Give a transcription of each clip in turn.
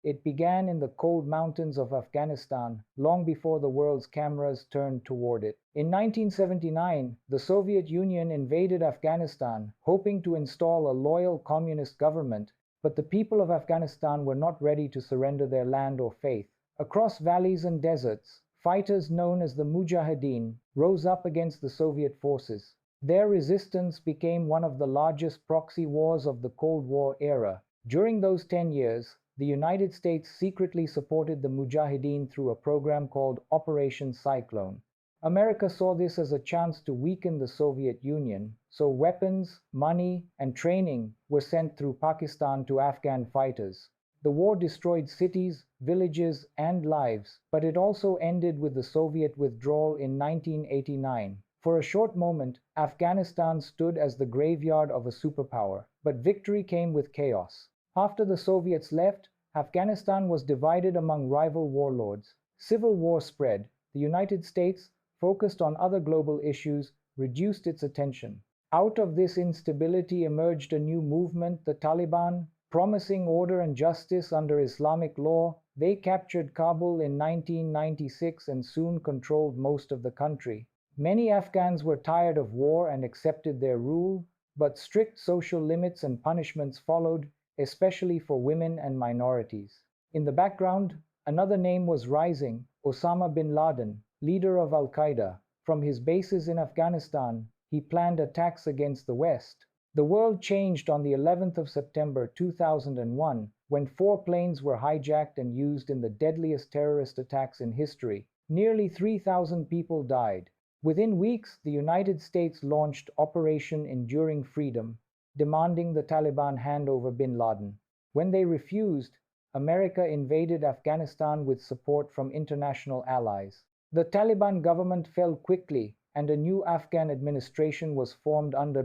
It began in the cold mountains of Afghanistan, long before the world's cameras turned toward it. In 1979, the Soviet Union invaded Afghanistan, hoping to install a loyal communist government, but the people of Afghanistan were not ready to surrender their land or faith. Across valleys and deserts, fighters known as the Mujahideen rose up against the Soviet forces. Their resistance became one of the largest proxy wars of the Cold War era. During those 10 years, the United States secretly supported the Mujahideen through a program called Operation Cyclone. America saw this as a chance to weaken the Soviet Union, so weapons, money, and training were sent through Pakistan to Afghan fighters. The war destroyed cities, villages, and lives, but it also ended with the Soviet withdrawal in 1989. For a short moment, Afghanistan stood as the graveyard of a superpower, but victory came with chaos. After the Soviets left, Afghanistan was divided among rival warlords. Civil war spread. The United States, focused on other global issues, reduced its attention. Out of this instability emerged a new movement, the Taliban, promising order and justice under Islamic law. They captured Kabul in 1996 and soon controlled most of the country. Many Afghans were tired of war and accepted their rule, but strict social limits and punishments followed, especially for women and minorities. In the background, another name was rising: Osama bin Laden, leader of Al-Qaeda. From his bases in Afghanistan, he planned attacks against the West. The world changed on the 11th of September 2001, when 4 planes were hijacked and used in the deadliest terrorist attacks in history. Nearly 3,000 people died. Within weeks, the United States launched Operation Enduring Freedom, demanding the Taliban hand over bin Laden. When they refused, America invaded Afghanistan with support from international allies. The Taliban government fell quickly, and a new Afghan administration was formed under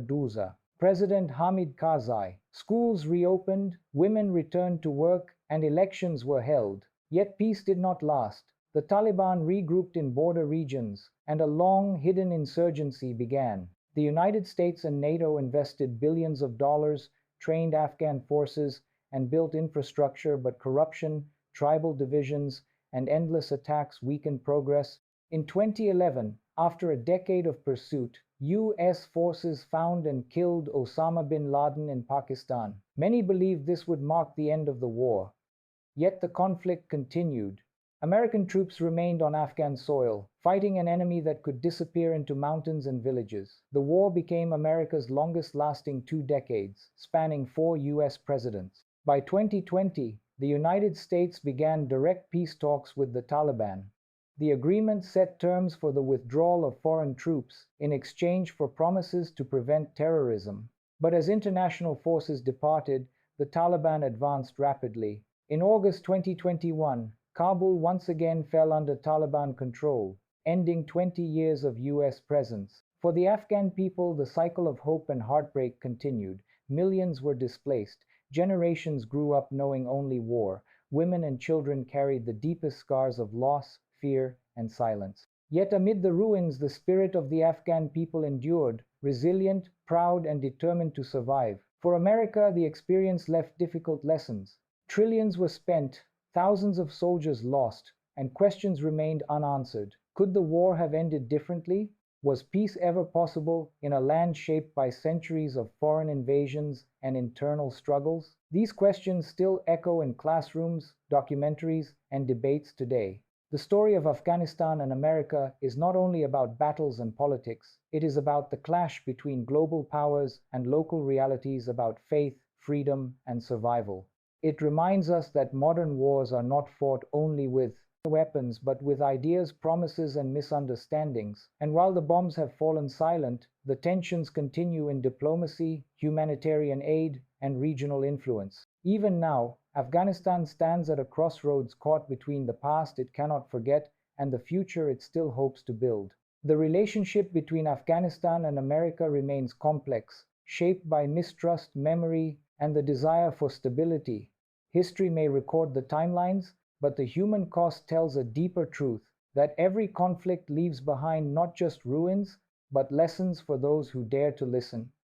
President Hamid Karzai. Schools reopened, women returned to work, and elections were held. Yet peace did not last. The Taliban regrouped in border regions, and a long, hidden insurgency began. The United States and NATO invested billions of dollars, trained Afghan forces, and built infrastructure, but corruption, tribal divisions, and endless attacks weakened progress. In 2011, after a decade of pursuit, U.S. forces found and killed Osama bin Laden in Pakistan. Many believed this would mark the end of the war. Yet the conflict continued. American troops remained on Afghan soil, fighting an enemy that could disappear into mountains and villages. The war became America's longest-lasting 2 decades, spanning 4 U.S. presidents. By 2020, the United States began direct peace talks with the Taliban. The agreement set terms for the withdrawal of foreign troops in exchange for promises to prevent terrorism. But as international forces departed, the Taliban advanced rapidly. In August 2021, Kabul once again fell under Taliban control, ending 20 years of U.S. presence. For the Afghan people, the cycle of hope and heartbreak continued. Millions were displaced. Generations grew up knowing only war. Women and children carried the deepest scars of loss, fear, and silence. Yet amid the ruins, the spirit of the Afghan people endured, resilient, proud, and determined to survive. For America, the experience left difficult lessons. Trillions were spent, thousands of soldiers lost, and questions remained unanswered. Could the war have ended differently? Was peace ever possible in a land shaped by centuries of foreign invasions and internal struggles? These questions still echo in classrooms, documentaries, and debates today. The story of Afghanistan and America is not only about battles and politics, it is about the clash between global powers and local realities, about faith, freedom, and survival. It reminds us that modern wars are not fought only with weapons, but with ideas, promises, and misunderstandings. And while the bombs have fallen silent, the tensions continue in diplomacy, humanitarian aid, and regional influence. Even now, Afghanistan stands at a crossroads, caught between the past it cannot forget and the future it still hopes to build. The relationship between Afghanistan and America remains complex, shaped by mistrust, memory, and the desire for stability. History may record the timelines, but the human cost tells a deeper truth, that every conflict leaves behind not just ruins, but lessons for those who dare to listen.